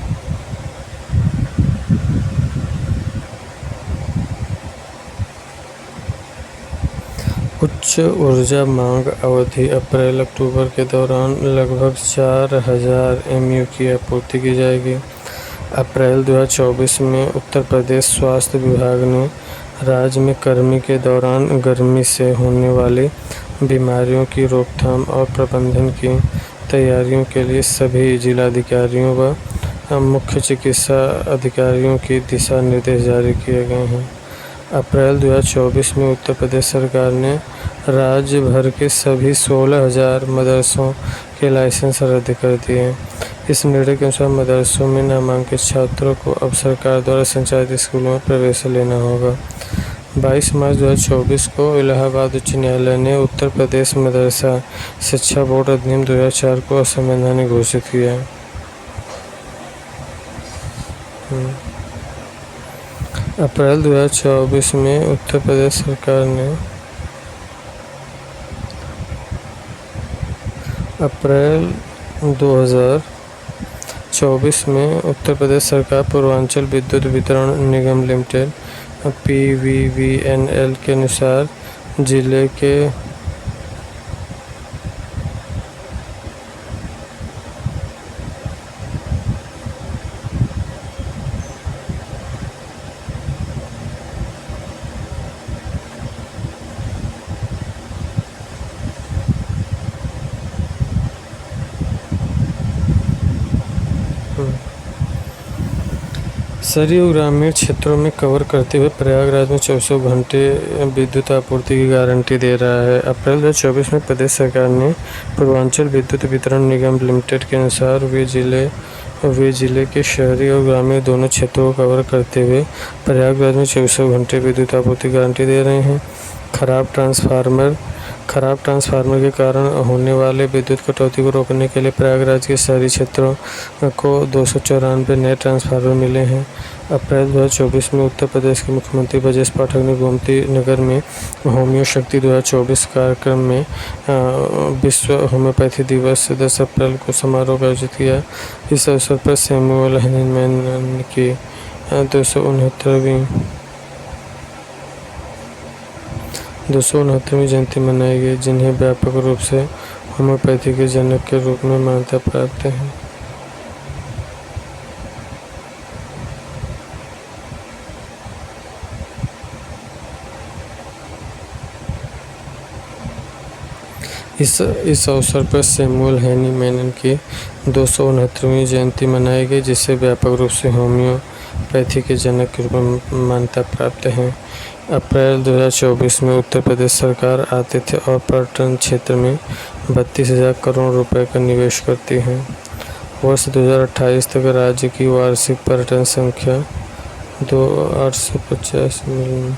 उच्च ऊर्जा मांग अवधि अप्रैल-अक्टूबर के दौरान लगभग 4,000 MU की आपूर्ति की जाएगी। अप्रैल 2024 में उत्तर प्रदेश स्वास्थ्य विभाग ने राज्य में गर्मी के दौरान गर्मी से होने वाली बीमारियों की रोकथाम और प्रबंधन की तैयारियों के लिए सभी जिलाधिकारियों व मुख्य चिकित्सा अधिकारियों की दिशा निर्देश जारी किए गए हैं। अप्रैल 2024 में उत्तर प्रदेश सरकार ने राज्य भर के सभी 16,000 मदरसों के लाइसेंस रद्द कर दिए। इस निर्णय के अनुसार मदरसों में नामांकित छात्रों को अब सरकार द्वारा संचालित स्कूलों में प्रवेश लेना होगा। 22 मार्च 2024 को इलाहाबाद उच्च न्यायालय ने उत्तर प्रदेश मदरसा शिक्षा बोर्ड अधिनियम 2004 को असंवैधानिक घोषित किया। अप्रैल 2024 में उत्तर प्रदेश सरकार ने अप्रैल 2024 में उत्तर प्रदेश सरकार पूर्वांचल विद्युत वितरण निगम लिमिटेड PVVNL के अनुसार जिले के शहरी और ग्रामीण क्षेत्रों में कवर करते हुए प्रयागराज में 24 घंटे विद्युत आपूर्ति की गारंटी दे रहा है। अप्रैल 2024 में प्रदेश सरकार ने पूर्वांचल विद्युत वितरण निगम लिमिटेड के अनुसार वे जिले के शहरी और ग्रामीण दोनों क्षेत्रों को कवर करते हुए प्रयागराज में 24 घंटे विद्युत आपूर्ति गारंटी दे रहे हैं। खराब ट्रांसफार्मर खराब ट्रांसफार्मर के कारण होने वाले विद्युत कटौती को रोकने के लिए प्रयागराज के शहरी क्षेत्रों को 294 नए ट्रांसफार्मर मिले हैं। अप्रैल 2024 में उत्तर प्रदेश के मुख्यमंत्री ब्रजेश पाठक ने गोमती नगर में होम्यो शक्ति 2024 कार्यक्रम में विश्व होम्योपैथी दिवस 10 अप्रैल को समारोह आयोजित किया। इस अवसर पर सैमुअल हनीमैन की 269वीं जयंती मनाई गई, जिन्हें व्यापक रूप से होम्योपैथी के जनक के रूप में मान्यता प्राप्त है। इस अवसर पर सैमुअल हनीमैन की 269वीं जयंती मनाई गई, जिसे व्यापक रूप से होम्योपैथी के जनक के रूप में मान्यता प्राप्त है। अप्रैल 2024 में उत्तर प्रदेश सरकार आतिथ्य और पर्यटन क्षेत्र में 32,000 करोड़ रुपए का निवेश करती है। वर्ष 2028 तक राज्य की वार्षिक पर्यटन संख्या 850 मिलियन।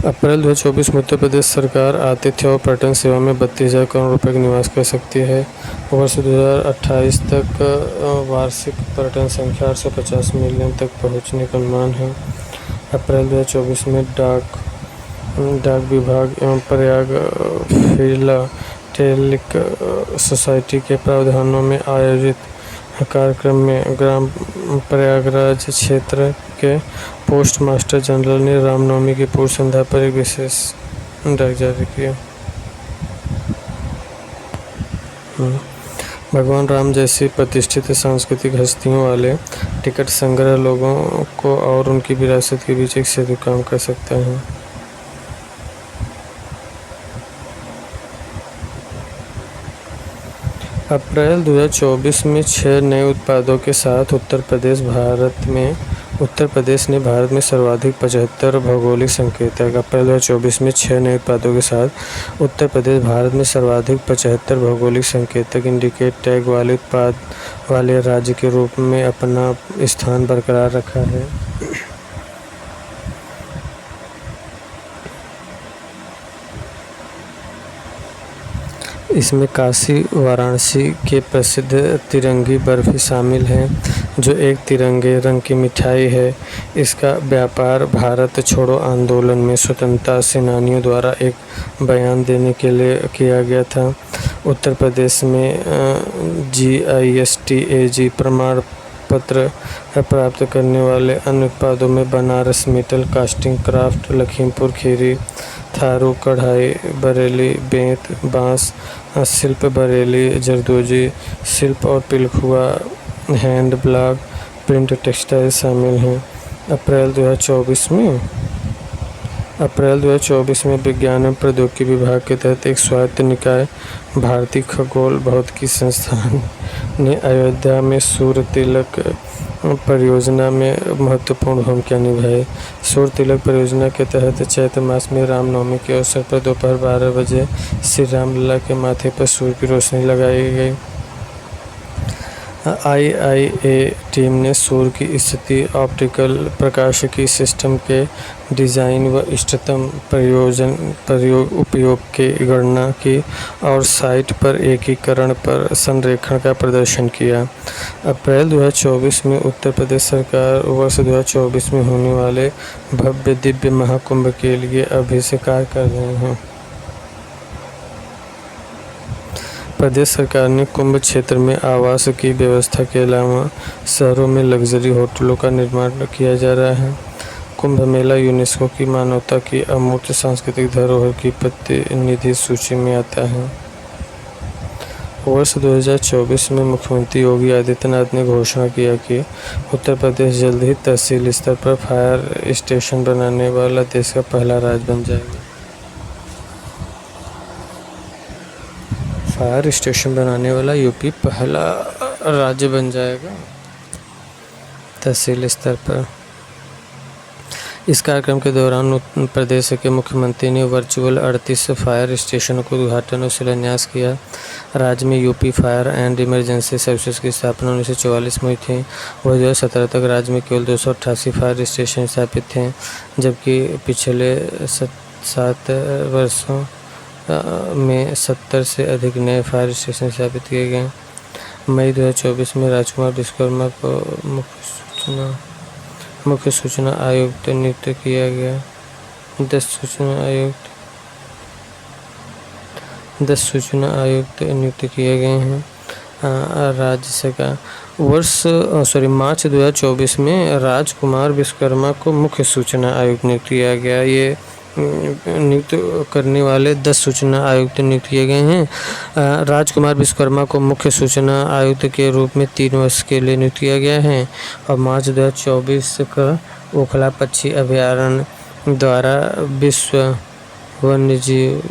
अप्रैल 2024 में उत्तर प्रदेश सरकार आतिथ्य और पर्यटन सेवा में 32,000 करोड़ रुपए का निवेश कर सकती है। वर्ष 2028 तक वार्षिक पर्यटन संख्या 850 मिलियन तक पहुंचने का अनुमान है। अप्रैल 2024 में डाक विभाग एवं प्रयाग फिलाटेलिक सोसाइटी के प्रावधानों में आयोजित कार्यक्रम में ग्राम प्रयागराज क्षेत्र के पोस्ट मास्टर जनरल ने रामनवमी की पूर्व संध्या पर एक विशेष डाक जारी किया। भगवान राम जैसी प्रतिष्ठित सांस्कृतिक हस्तियों वाले टिकट संग्रह लोगों को और उनकी विरासत के बीच एक सेतु काम कर सकता है। अप्रैल 2024 में 6 नए उत्पादों के साथ उत्तर प्रदेश ने भारत में सर्वाधिक 75 भौगोलिक संकेतक। अप्रैल 2024 में 6 नए उत्पादों के साथ उत्तर प्रदेश भारत में सर्वाधिक 75 भौगोलिक संकेतक इंडिकेट टैग वाले उत्पाद वाले राज्य के रूप में अपना स्थान बरकरार रखा है। इसमें काशी वाराणसी के प्रसिद्ध तिरंगी बर्फी शामिल है, जो एक तिरंगे रंग की मिठाई है। इसका व्यापार भारत छोड़ो आंदोलन में स्वतंत्रता सेनानियों द्वारा एक बयान देने के लिए किया गया था। उत्तर प्रदेश में GISTAG प्रमाण पत्र प्राप्त करने वाले अन्य उत्पादों में Banaras metal casting craft, Lakhimpur Kheri, Tharu कढ़ाई बरेली, बेंत बांस शिल्प बरेली, जरदोजी शिल्प और Pilkhuwa hand block print textile शामिल हैं। अप्रैल 2024 में विज्ञान एवं प्रौद्योगिकी विभाग के तहत एक स्वायत्त निकाय भारतीय खगोल भौतिकी संस्थान ने अयोध्या में सूर्य तिलक परियोजना में महत्वपूर्ण भूमिका निभाई। सूर्य तिलक परियोजना के तहत चैत्र मास में रामनवमी के अवसर पर दोपहर 12 बजे श्री रामलला के माथे पर सूर्य की रोशनी लगाई गई। IIA टीम ने सूर्य की स्थिति, ऑप्टिकल प्रकाशिकी सिस्टम के डिज़ाइन व इष्टतम उपयोग की गणना की और साइट पर एकीकरण पर संरेखण का प्रदर्शन किया। अप्रैल 2024 में उत्तर प्रदेश सरकार वर्ष 2024 में होने वाले भव्य दिव्य महाकुंभ के लिए अभी से कार्य कर रहे हैं। प्रदेश सरकार ने कुंभ क्षेत्र में आवास की व्यवस्था के अलावा शहरों में लग्जरी होटलों का निर्माण किया जा रहा है। कुंभ मेला यूनेस्को की मानवता की अमूर्त सांस्कृतिक धरोहर की प्रतिनिधि सूची में आता है। वर्ष 2024 में मुख्यमंत्री योगी आदित्यनाथ ने घोषणा किया कि उत्तर प्रदेश जल्द ही तहसील स्तर पर फायर स्टेशन बनाने वाला देश का पहला राज्य बन जाएगा। फायर स्टेशन बनाने वाला यूपी पहला राज्य बन जाएगा तहसील स्तर पर। इस कार्यक्रम के दौरान उत्तर प्रदेश के मुख्यमंत्री ने वर्चुअल 38 फायर स्टेशनों का उद्घाटन और शिलान्यास किया। राज्य में UP fire and emergency services की स्थापना 1944 में हुई थी। वह 2017 तक राज्य में केवल 288 फायर स्टेशन स्थापित थे, जबकि पिछले 7 वर्षों में 70 से अधिक नए फायर स्टेशन स्थापित किए गए। मई 2024 में राजकुमार विश्वकर्मा को मुख्य सूचना आयुक्त नियुक्त किया गया। 10 सूचना आयुक्त नियुक्त किए गए हैं। राज्य सरकार मार्च 2024 में राजकुमार विश्वकर्मा को मुख्य सूचना आयुक्त नियुक्त किया गया। ये नियुक्त करने वाले 10 सूचना आयुक्त नियुक्त किए गए हैं। राजकुमार विश्वकर्मा को मुख्य सूचना आयुक्त के रूप में 3 वर्ष के लिए नियुक्त किया गया है और मार्च 2024 का ओखला पक्षी अभयारण्य द्वारा विश्व वन्यजीव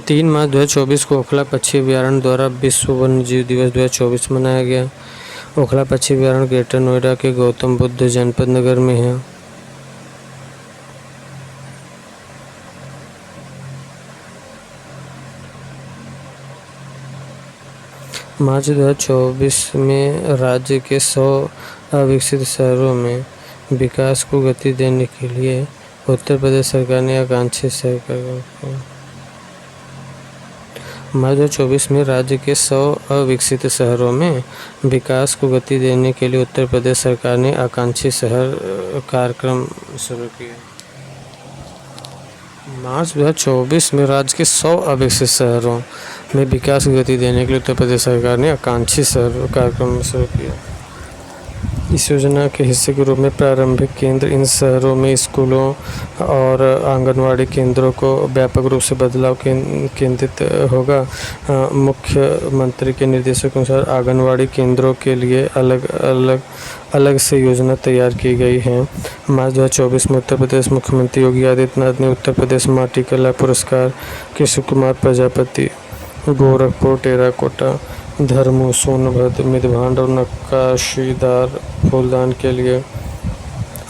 3 मार्च 2024 को ओखला पक्षी अभयारण्य द्वारा विश्व वन्यजीव दिवस 2024 मनाया गया। ओखला पक्षी अभयारण्य ग्रेटर नोएडा के गौतम बुद्ध जनपद नगर में है। मार्च 2024 में राज्य के 100 अविकसित शहरों में विकास को गति देने के लिए उत्तर प्रदेश सरकार ने आकांक्षी मार्च 2024 में राज्य के 100 अविकसित शहरों में विकास को गति देने के लिए उत्तर प्रदेश सरकार ने आकांक्षी शहर कार्यक्रम शुरू किया। मार्च 2024 में राज्य के 100 अविकसित शहरों में विकास को गति देने के लिए उत्तर प्रदेश सरकार ने आकांक्षी शहर कार्यक्रम शुरू किया। इस योजना के हिस्से के रूप में प्रारंभिक केंद्र इन शहरों में स्कूलों और आंगनवाड़ी केंद्रों को व्यापक रूप से बदलाव केंद्रित होगा। मुख्यमंत्री के निर्देशों के अनुसार आंगनवाड़ी केंद्रों के लिए अलग से योजना तैयार की गई है। मार्च 2024 में उत्तर प्रदेश मुख्यमंत्री योगी आदित्यनाथ ने उत्तर प्रदेश माटी कला पुरस्कार कृष्ण कुमार प्रजापति, गोरखपुर टेराकोटा, धर्मू, सोनभद्र, मितभांड और नक्काशीदार फूलदान के लिए,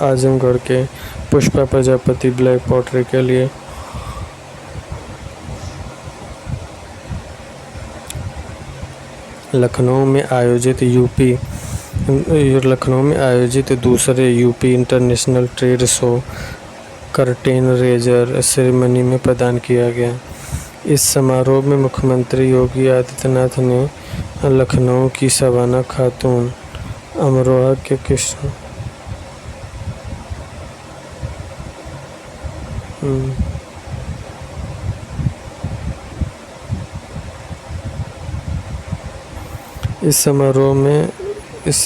आजमगढ़ के पुष्पा प्रजापति ब्लैक पॉटरी के लिए, लखनऊ में आयोजित दूसरे UP international trade show curtain raiser ceremony में प्रदान किया गया। इस समारोह में मुख्यमंत्री योगी आदित्यनाथ ने लखनऊ की शबाना खातून, अमरोहा के कृष्ण इस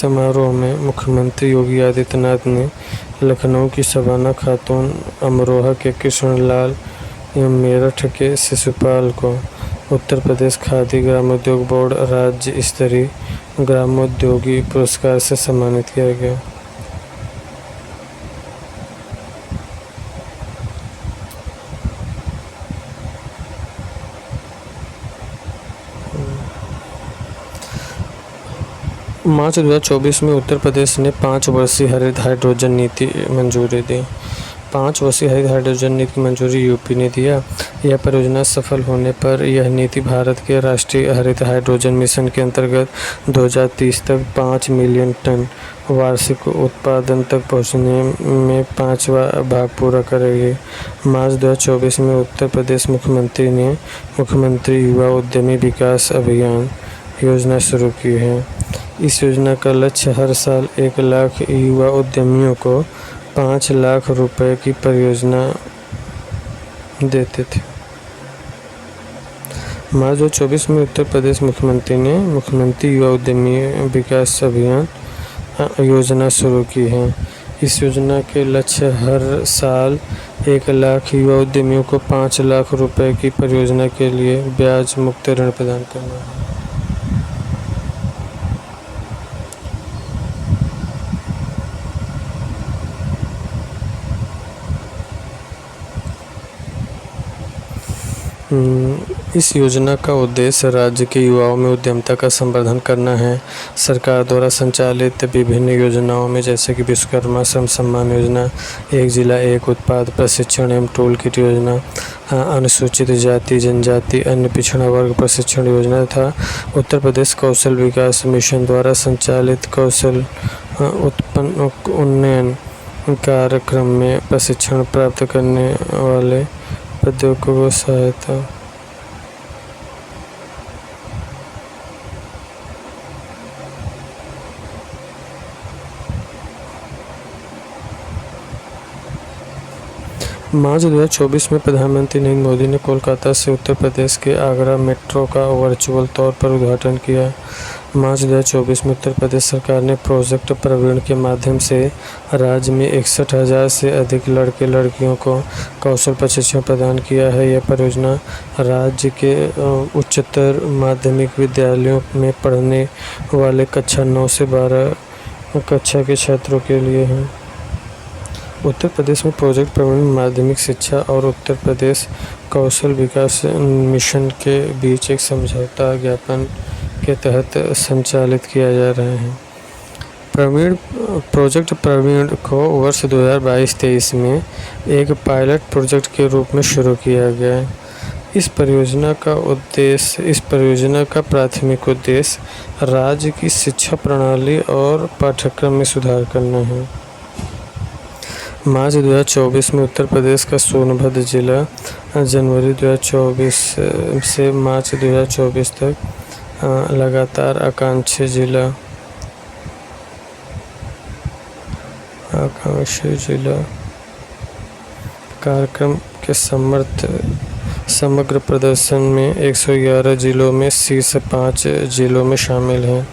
समारोह में मुख्यमंत्री योगी आदित्यनाथ ने लखनऊ की शबाना खातून, अमरोहा के कृष्णलाल एवं मेरठ के शिशुपाल को उत्तर प्रदेश खादी ग्रामोद्योग बोर्ड राज्य स्तरीय ग्रामोद्योगी पुरस्कार से सम्मानित किया गया। मार्च 2024 में उत्तर प्रदेश ने 5 वर्षीय हरित हाइड्रोजन नीति मंजूरी दी। 5 वर्षीय हरित हाइड्रोजन नीति की मंजूरी यूपी ने दिया। यह परियोजना सफल होने पर यह नीति भारत के राष्ट्रीय हरित हाइड्रोजन मिशन के अंतर्गत 2030 तक 5 मिलियन टन वार्षिक उत्पादन तक पहुंचने में 5वां भाग पूरा करेगी। मार्च 2024 में उत्तर प्रदेश मुख्यमंत्री ने मुख्यमंत्री युवा उद्यमी विकास अभियान योजना शुरू की है। इस योजना का लक्ष्य हर साल 1 लाख युवा उद्यमियों को 5 लाख रुपए की परियोजना देते थे। मार्च 2024 में उत्तर प्रदेश मुख्यमंत्री ने मुख्यमंत्री युवा उद्यमी विकास अभियान योजना शुरू की है। इस योजना के लक्ष्य हर साल 1 लाख युवा उद्यमियों को 5 लाख रुपए की परियोजना के लिए ब्याज मुक्त ऋण प्रदान करना है। इस योजना का उद्देश्य राज्य के युवाओं में उद्यमिता का संवर्धन करना है। सरकार द्वारा संचालित विभिन्न योजनाओं में जैसे कि विश्वकर्मा श्रम सम्मान योजना, एक जिला एक उत्पाद प्रशिक्षण एवं टूल किट योजना, अनुसूचित जाति जनजाति अन्य पिछड़ा वर्ग प्रशिक्षण योजना तथा उत्तर प्रदेश कौशल विकास मिशन द्वारा संचालित कौशल उत्पन्न उन्नयन कार्यक्रम में प्रशिक्षण प्राप्त करने वाले उद्योगों को सहायता। मार्च 2024 में प्रधानमंत्री नरेंद्र मोदी ने कोलकाता से उत्तर प्रदेश के आगरा मेट्रो का वर्चुअल तौर पर उद्घाटन किया। मार्च 2024 में उत्तर प्रदेश सरकार ने प्रोजेक्ट प्रवीण के माध्यम से राज्य में 61,000 से अधिक लड़के लड़कियों को कौशल प्रशिक्षण प्रदान किया है। यह परियोजना राज्य के उच्चतर माध्यमिक विद्यालयों में पढ़ने वाले कक्षा 9 से 12 कक्षा के छात्रों के लिए है। उत्तर प्रदेश में प्रोजेक्ट प्रवीण माध्यमिक शिक्षा और उत्तर प्रदेश कौशल विकास मिशन के बीच एक समझौता ज्ञापन के तहत संचालित किया जा रहा है। प्रोजेक्ट प्रवीण को वर्ष 2022-23 में एक पायलट प्रोजेक्ट के रूप में शुरू किया गया है। इस परियोजना का प्राथमिक उद्देश्य राज्य की शिक्षा प्रणाली और पाठ्यक्रम में सुधार करना है। मार्च 2024 में उत्तर प्रदेश का सोनभद्र जिला जनवरी 2024 से मार्च 2024 तक लगातार आकांक्षी जिला कार्यक्रम के समग्र प्रदर्शन में 111 जिलों में शीर्ष 5 जिलों में शामिल हैं।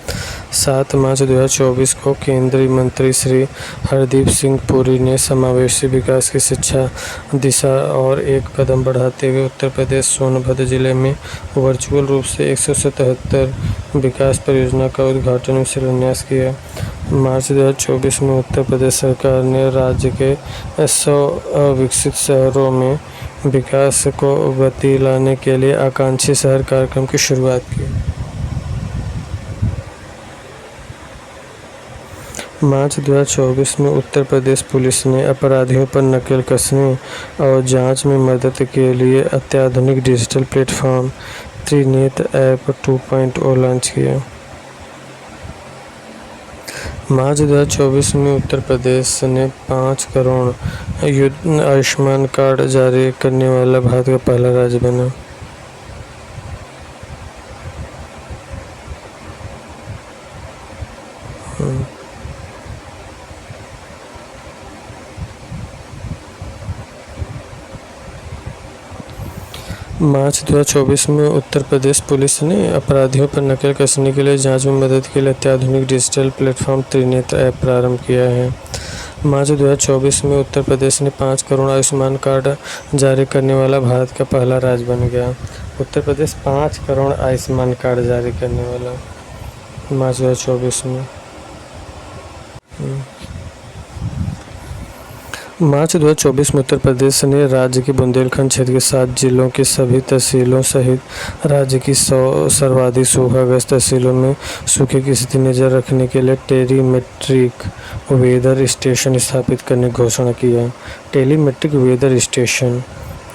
7 मार्च 2024 को केंद्रीय मंत्री श्री हरदीप सिंह पुरी ने समावेशी विकास की शिक्षा दिशा और एक कदम बढ़ाते हुए उत्तर प्रदेश सोनभद्र जिले में वर्चुअल रूप से 177 विकास परियोजना का उद्घाटन और शिलान्यास किया। मार्च 2024 में उत्तर प्रदेश सरकार ने राज्य के 100 अविकसित शहरों में विकास को गति लाने के लिए आकांक्षी शहर कार्यक्रम की शुरुआत की। मार्च 2024 में उत्तर प्रदेश पुलिस ने अपराधियों पर नकेल कसने और जांच में मदद के लिए अत्याधुनिक digital platform Trinetra app 2.0 launch किया। मार्च 2024 में उत्तर प्रदेश ने 5 करोड़ आयुष्मान कार्ड जारी करने वाला भारत का पहला राज्य बना। मार्च 2024 में उत्तर प्रदेश पुलिस ने अपराधियों पर नकेल कसने के लिए जांच में मदद के लिए अत्याधुनिक डिजिटल प्लेटफॉर्म त्रिनेत्र ऐप प्रारंभ किया है। मार्च 2024 में उत्तर प्रदेश ने 5 करोड़ आयुष्मान कार्ड जारी करने वाला भारत का पहला राज्य बन गया। उत्तर प्रदेश 5 करोड़ आयुष्मान कार्ड जारी करने वाला मार्च 2024 में। मार्च 2024 में उत्तर प्रदेश ने राज्य के बुंदेलखंड क्षेत्र के 7 जिलों के सभी तहसीलों सहित राज्य की 100 सर्वाधिक सूखाग्रस्त तहसीलों में सूखे की स्थिति नजर रखने के लिए टेलीमेट्रिक वेदर स्टेशन स्थापित करने की घोषणा किया। टेलीमेट्रिक वेदर स्टेशन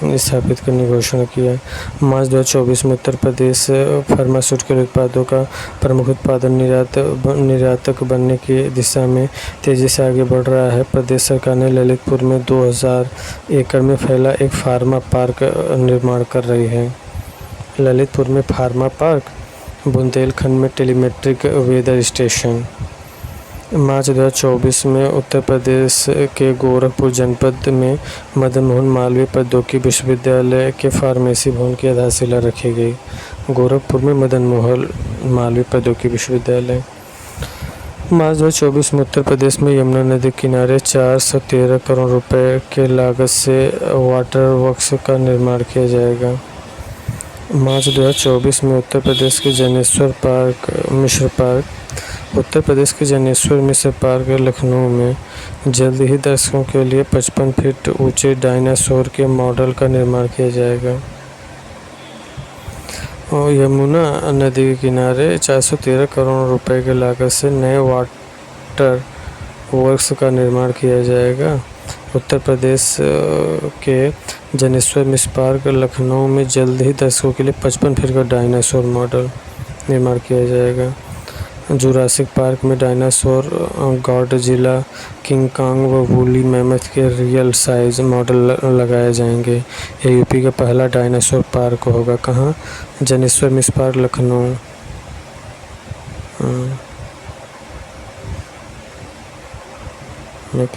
स्थापित करने की घोषणा किया। मार्च 2024 में उत्तर प्रदेश फार्मास्यूटिकल उत्पादों का प्रमुख उत्पादन निर्यातक बनने की दिशा में तेजी से आगे बढ़ रहा है। प्रदेश सरकार ने ललितपुर में 2000 एकड़ में फैला एक फार्मा पार्क निर्माण कर रही है। ललितपुर में फार्मा पार्क, बुंदेलखंड में टेलीमेट्रिक वेदर स्टेशन। मार्च 2024 में उत्तर प्रदेश के गोरखपुर जनपद में मदन मोहन मालवीय प्रौद्योगिकी विश्वविद्यालय के फार्मेसी भवन की आधारशिला रखी गई। गोरखपुर में मदन मोहन मालवीय प्रौद्योगिकी विश्वविद्यालय। मार्च 2024 में उत्तर प्रदेश में यमुना नदी किनारे 413 करोड़ रुपए के लागत से वाटर वर्क्स का निर्माण किया जाएगा। मार्च 2024 में उत्तर प्रदेश के जनेश्वर मिश्र पार्क लखनऊ में जल्द ही दर्शकों के लिए 55 फीट ऊंचे डायनासोर के मॉडल का निर्माण किया जाएगा। और यमुना नदी के किनारे 413 करोड़ रुपए की लागत से नए वाटर वर्क्स का निर्माण किया जाएगा। उत्तर प्रदेश के जनेश्वर मिश्र पार्क लखनऊ में जल्द ही दर्शकों के लिए 55 फीट का डायनासोर मॉडल निर्माण किया जाएगा। जुरासिक पार्क में डायनासोर, गॉडजिला, किंग कांग व वूली मैमथ के रियल साइज मॉडल लगाए जाएंगे। यह यूपी का पहला डायनासोर पार्क होगा। कहाँ? जनेश्वर मिश्र पार्क, लखनऊ। मैं